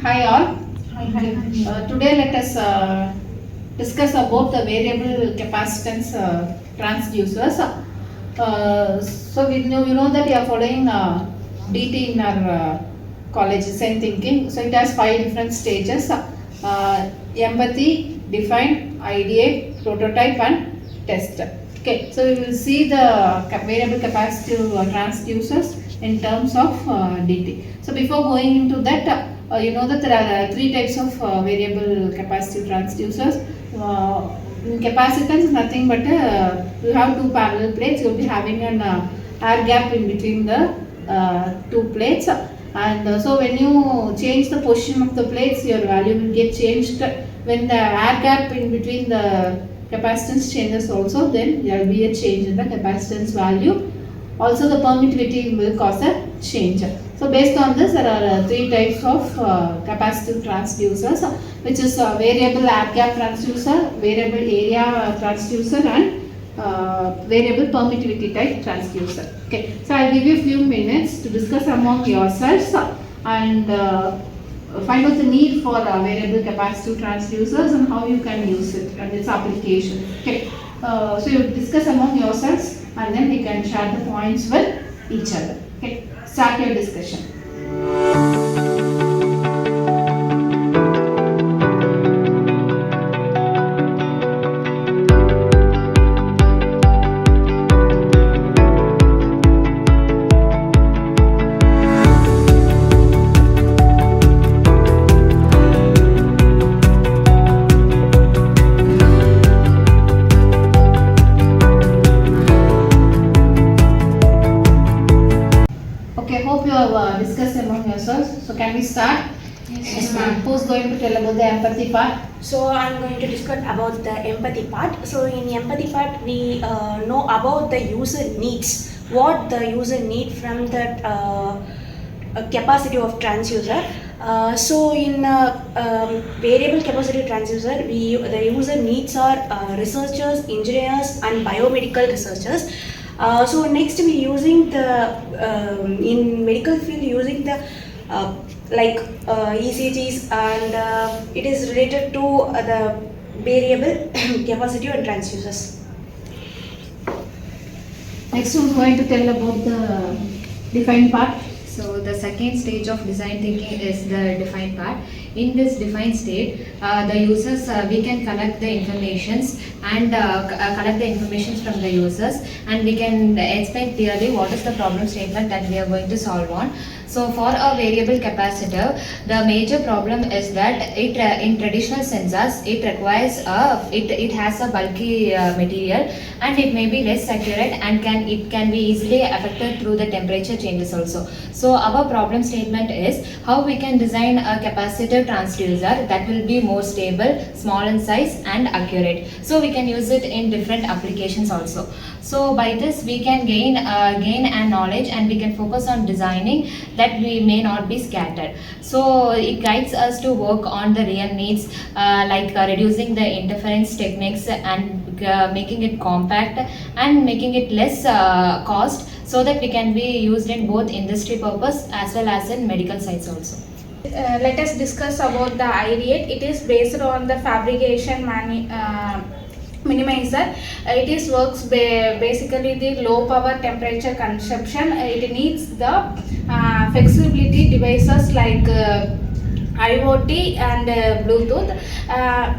Hi all. Hi, hi. Today let us discuss about the variable capacitance transducers. So we know that we are following DT in our college, same thinking. So it has 5 different stages: empathy, define, ideate, prototype, and test. Okay, so we will see the variable capacitive transducers in terms of DT. So before going into that, you know that there are 3 types of variable capacitive transducers. In capacitance is nothing but you have 2 parallel plates. You will be having an air gap in between the 2 plates, and so when you change the position of the plates, your value will get changed. When the air gap in between the capacitance changes also, then there will be a change in the capacitance value. Also the permittivity will cause a change. So based on this, there are 3 types of capacitive transducers, which is variable air gap transducer, variable area transducer, and variable permittivity type transducer. Okay, so I'll give you a few minutes to discuss among yourselves and find out the need for variable capacitive transducers and how you can use it and its application. Okay, so you discuss among yourselves and then we can share the points with each other. Okay, start your discussion. Okay, hope you have discussed among yourselves. So can we start? Yes, ma'am. Who's going to tell about the empathy part? So I'm going to discuss about the empathy part. So in empathy part, we know about the user needs, what the user need from that capacity of transducer. So in variable capacity transducer, the user needs are researchers, engineers, and biomedical researchers. So next we using the in medical field using the like ECGs, and it is related to the variable capacity and transducers. Next, who's going to tell about the defined part? So the second stage of design thinking is the define part. In this define state, the users, we can collect the informations and collect the informations from the users, and we can explain clearly what is the problem statement that we are going to solve on. So for a variable capacitor, the major problem is that it in traditional sensors it requires it has a bulky material, and it may be less accurate, and it can be easily affected through the temperature changes also. So our problem statement is how we can design a capacitor transducer that will be more stable, small in size, and accurate. So we can use it in different applications also. So by this we can gain and knowledge, and we can focus on designing that we may not be scattered. So it guides us to work on the real needs, like reducing the interference techniques and making it compact and making it less cost, so that we can be used in both industry purpose as well as in medical sites also. Let us discuss about the ideate. It is based on the fabrication minimizer. It is works basically the low power temperature consumption. It needs the flexibility devices like IoT and Bluetooth.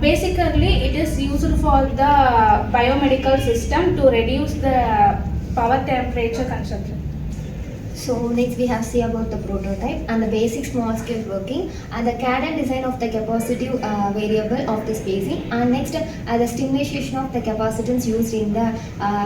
Basically, it is used for the biomedical system to reduce the power temperature consumption. So next we have see about the prototype and the basic small scale working and the CAD and design of the capacitive variable of the spacing, and next the stimulation of the capacitance used in the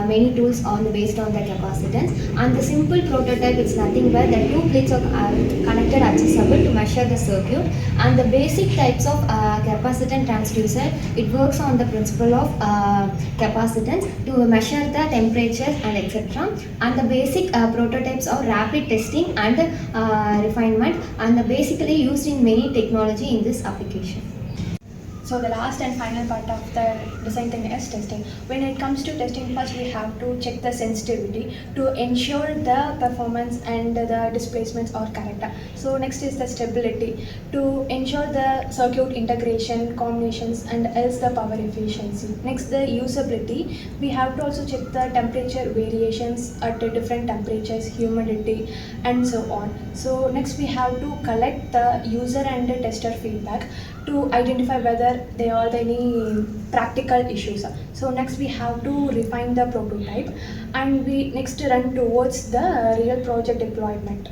many tools based on the capacitance. And the simple prototype is nothing but the 2 plates are connected accessible to measure the circuit, and the basic types of capacitance transducer, it works on the principle of capacitance to measure the temperatures and etc. And the basic prototypes are rapid testing and refinement, and basically used in many technology in this application. So So the last and final part of the design thing is testing. When it comes to testing, first we have to check the sensitivity to ensure the performance and the displacements are correct. So next is the stability to ensure the circuit integration, combinations, and else the power efficiency. Next, the usability. We have to also check the temperature variations at the different temperatures, humidity, and so on. So next we have to collect the user and the tester feedback to identify whether there are any practical issues. So next we have to refine the prototype, and we next run towards the real project deployment.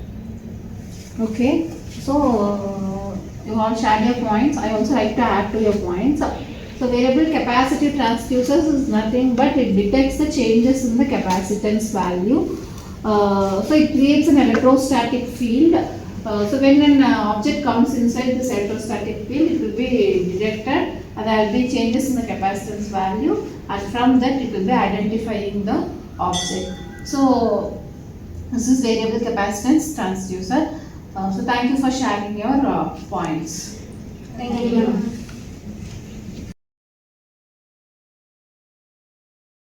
Okay, so you all shared your points. I also like to add to your points. So variable capacitive transducers is nothing but it detects the changes in the capacitance value. So it creates an electrostatic field. So when an object comes inside this electrostatic field, it will be detected and there will be changes in the capacitance value, and from that it will be identifying the object. So this is variable capacitance transducer. So thank you for sharing your points. Thank you.